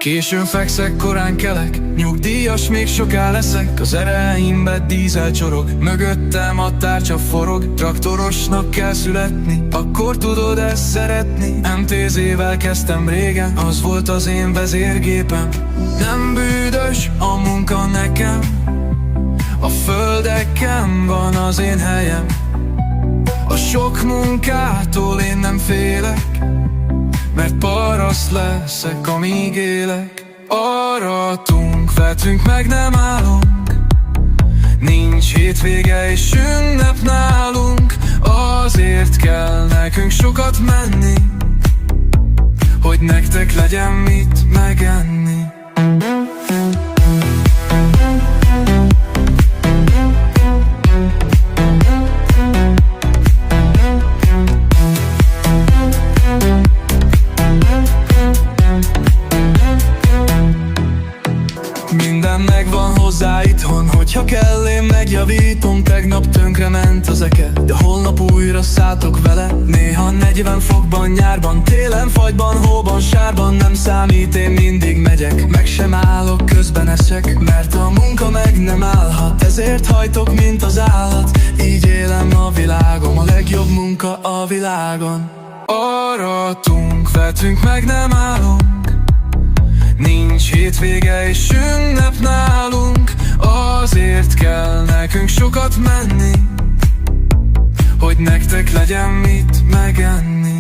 Későn fekszek, korán kelek, nyugdíjas, még soká leszek. Az ereimbe dízel csorog, mögöttem a tárcsa forog. Traktorosnak kell születni, akkor tudod ezt szeretni. MTZ-vel kezdtem régen, az volt az én vezérgépem. Nem bűdös a munka nekem, a földeken van az én helyem. A sok munkától én nem félek, mert paraszt leszek, amíg élek. Aratunk, vetünk, meg nem állunk, nincs hétvége és ünnep nálunk. Azért kell nekünk sokat menni, hogy nektek legyen mit megenni. Minden megvan hozzá itthon, hogyha kell, én megjavítom. Tegnap tönkrement az eke, de holnap újra szálltok vele. Néha 40 fokban, nyárban, télen, fagyban, hóban, sárban. Nem számít, én mindig megyek, meg sem állok, közben eszek. Mert a munka meg nem állhat, ezért hajtok, mint az állat. Így élem a világom, a legjobb munka a világon. Aratunk, vetünk, meg nem állunk, nincs hétvége és ünnep nálunk. Azért kell nekünk sokat menni, hogy nektek legyen mit megenni.